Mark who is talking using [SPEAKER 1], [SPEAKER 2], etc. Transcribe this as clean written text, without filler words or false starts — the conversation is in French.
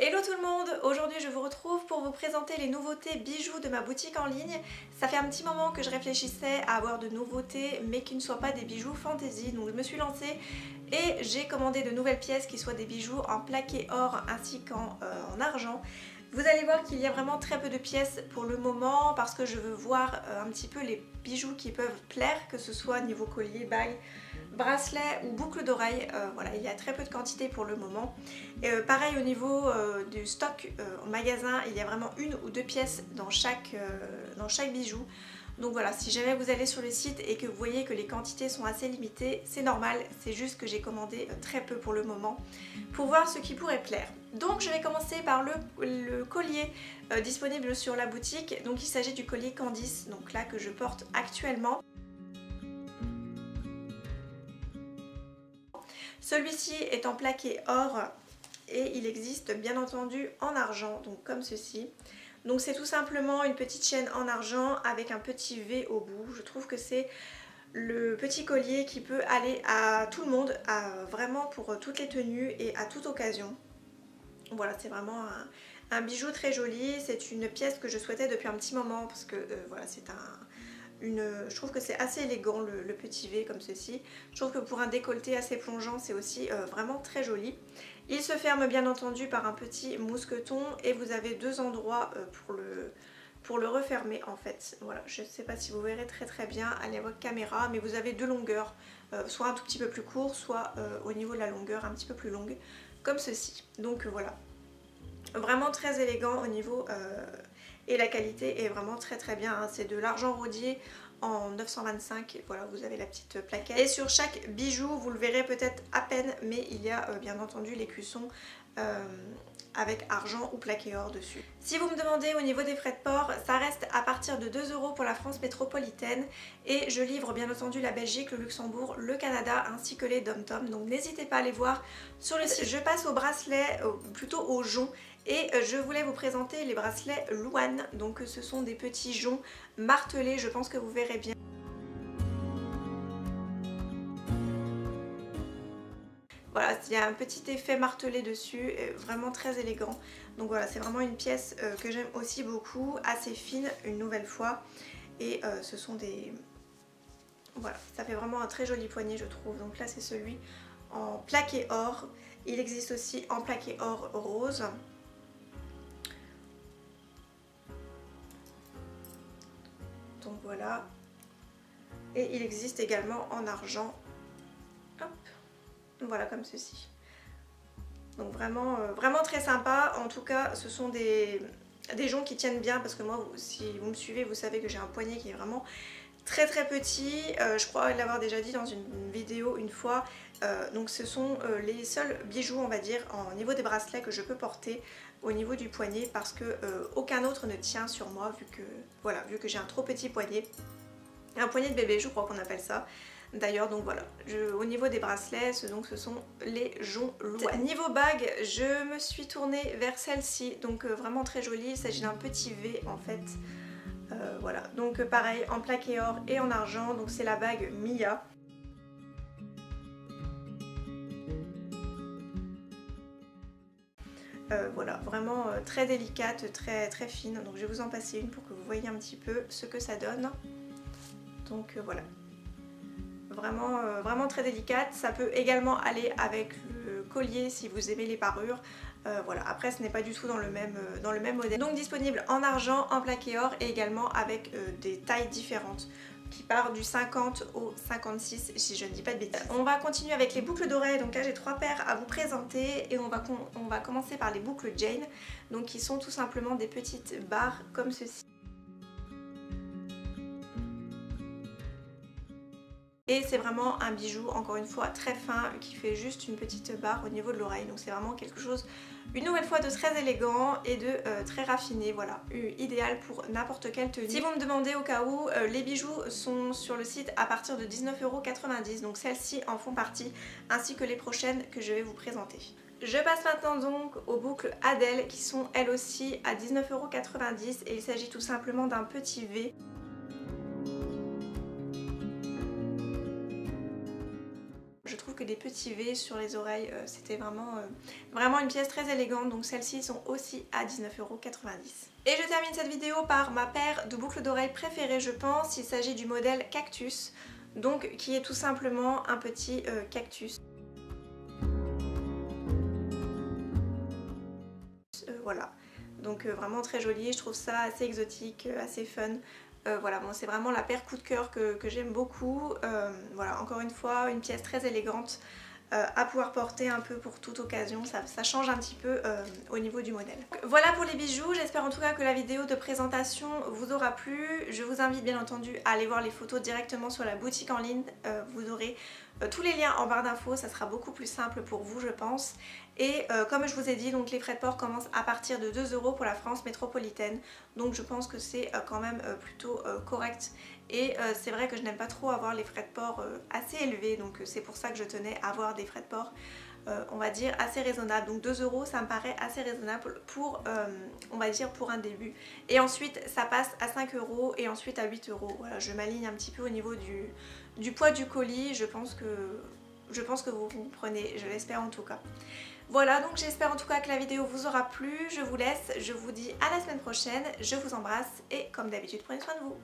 [SPEAKER 1] Hello tout le monde, aujourd'hui je vous retrouve pour vous présenter les nouveautés bijoux de ma boutique en ligne. Ça fait un petit moment que je réfléchissais à avoir de nouveautés mais qui ne soient pas des bijoux fantasy, donc je me suis lancée et j'ai commandé de nouvelles pièces qui soient des bijoux en plaqué or ainsi qu'en argent. Vous allez voir qu'il y a vraiment très peu de pièces pour le moment parce que je veux voir un petit peu les bijoux qui peuvent plaire, que ce soit niveau collier, bague, bracelet ou boucle d'oreille. Voilà, il y a très peu de quantité pour le moment. Pareil au niveau du stock en magasin, il y a vraiment une ou deux pièces dans chaque bijou. Donc voilà, si jamais vous allez sur le site et que vous voyez que les quantités sont assez limitées, c'est normal, c'est juste que j'ai commandé très peu pour le moment pour voir ce qui pourrait plaire. Donc je vais commencer par le collier disponible sur la boutique. Donc il s'agit du collier Candice, donc là que je porte actuellement. Celui-ci est en plaqué or et il existe bien entendu en argent, donc comme ceci. Donc c'est tout simplement une petite chaîne en argent avec un petit V au bout. Je trouve que c'est le petit collier qui peut aller à tout le monde, vraiment pour toutes les tenues et à toute occasion. Voilà, c'est vraiment un bijou très joli. C'est une pièce que je souhaitais depuis un petit moment parce que voilà, c'est je trouve que c'est assez élégant le petit V comme ceci. Je trouve que pour un décolleté assez plongeant, c'est aussi vraiment très joli. Il se ferme bien entendu par un petit mousqueton et vous avez deux endroits pour le refermer en fait. Voilà, je ne sais pas si vous verrez très bien à votre caméra, mais vous avez deux longueurs, soit un tout petit peu plus court, soit au niveau de la longueur un petit peu plus longue, comme ceci. Donc voilà, vraiment très élégant au niveau et la qualité est vraiment très bien, hein. C'est de l'argent rodier en 925, voilà, vous avez la petite plaquette. Et sur chaque bijou, vous le verrez peut-être à peine, mais il y a bien entendu l'écusson avec argent ou plaqué or dessus. Si vous me demandez au niveau des frais de port, ça reste à partir de 2 € pour la France métropolitaine et je livre bien entendu la Belgique, le Luxembourg, le Canada ainsi que les dom-tom, donc n'hésitez pas à les voir sur le site. Je passe au bracelet, plutôt au jonc, et je voulais vous présenter les bracelets Louane. Donc ce sont des petits joncs martelés, je pense que vous verrez bien. Voilà, il y a un petit effet martelé dessus, vraiment très élégant. Donc voilà, c'est vraiment une pièce que j'aime aussi beaucoup, assez fine une nouvelle fois. Et ce sont des... Voilà, ça fait vraiment un très joli poignet je trouve. Donc là c'est celui en plaqué or. Il existe aussi en plaqué or rose. Donc voilà. Et il existe également en argent. Hop. Voilà, comme ceci. Donc vraiment, vraiment très sympa. En tout cas, ce sont des joncs qui tiennent bien parce que moi, si vous me suivez, vous savez que j'ai un poignet qui est vraiment très petit. Je crois l'avoir déjà dit dans une vidéo une fois. Donc ce sont les seuls bijoux, on va dire, au niveau des bracelets que je peux porter au niveau du poignet parce que aucun autre ne tient sur moi vu que j'ai un trop petit poignet. Un poignet de bébé, je crois qu'on appelle ça. D'ailleurs, donc voilà, au niveau des bracelets, ce sont les joncs Louane. Niveau bague, je me suis tournée vers celle-ci, donc vraiment très jolie. Il s'agit d'un petit V en fait. Voilà, donc pareil, en plaqué or et en argent, donc c'est la bague Mia. Voilà, vraiment très délicate, très fine. Donc je vais vous en passer une pour que vous voyez un petit peu ce que ça donne. Donc voilà. Vraiment, vraiment très délicate. Ça peut également aller avec le collier si vous aimez les parures. Voilà, après ce n'est pas du tout dans le même modèle. Donc disponible en argent, en plaqué or et également avec des tailles différentes qui part du 50 au 56 si je ne dis pas de bêtises. On va continuer avec les boucles d'oreilles. Donc là j'ai 3 paires à vous présenter et on va commencer par les boucles Jane, donc qui sont tout simplement des petites barres comme ceci. Et c'est vraiment un bijou, encore une fois, très fin, qui fait juste une petite barre au niveau de l'oreille. Donc c'est vraiment quelque chose, une nouvelle fois, de très élégant et de très raffiné. Voilà, idéal pour n'importe quelle tenue. Si vous me demandez au cas où, les bijoux sont sur le site à partir de 19,90 €. Donc celles-ci en font partie, ainsi que les prochaines que je vais vous présenter. Je passe maintenant donc aux boucles Adèle, qui sont elles aussi à 19,90 € et il s'agit tout simplement d'un petit V. Je trouve que des petits V sur les oreilles. C'était vraiment une pièce très élégante. Donc celles-ci sont aussi à 19,90 €. Et je termine cette vidéo par ma paire de boucles d'oreilles préférées, je pense. Il s'agit du modèle Cactus, donc qui est tout simplement un petit cactus. Voilà, donc vraiment très joli, je trouve ça assez exotique, assez fun. Voilà, bon, c'est vraiment la paire coup de cœur que j'aime beaucoup. Voilà, encore une fois, une pièce très élégante à pouvoir porter un peu pour toute occasion, ça change un petit peu au niveau du modèle. Voilà pour les bijoux, j'espère en tout cas que la vidéo de présentation vous aura plu. Je vous invite bien entendu à aller voir les photos directement sur la boutique en ligne, vous aurez tous les liens en barre d'infos, ça sera beaucoup plus simple pour vous je pense. Et comme je vous ai dit, donc les frais de port commencent à partir de 2 € pour la France métropolitaine, donc je pense que c'est quand même plutôt correct. Et c'est vrai que je n'aime pas trop avoir les frais de port assez élevés, donc c'est pour ça que je tenais à avoir des frais de port on va dire assez raisonnables. Donc 2 € ça me paraît assez raisonnable pour on va dire pour un début. Et ensuite ça passe à 5 € et ensuite à 8 €. Voilà, je m'aligne un petit peu au niveau du poids du colis, je pense que vous comprenez, je l'espère en tout cas. Voilà, donc j'espère en tout cas que la vidéo vous aura plu, je vous laisse, je vous dis à la semaine prochaine, je vous embrasse et comme d'habitude prenez soin de vous.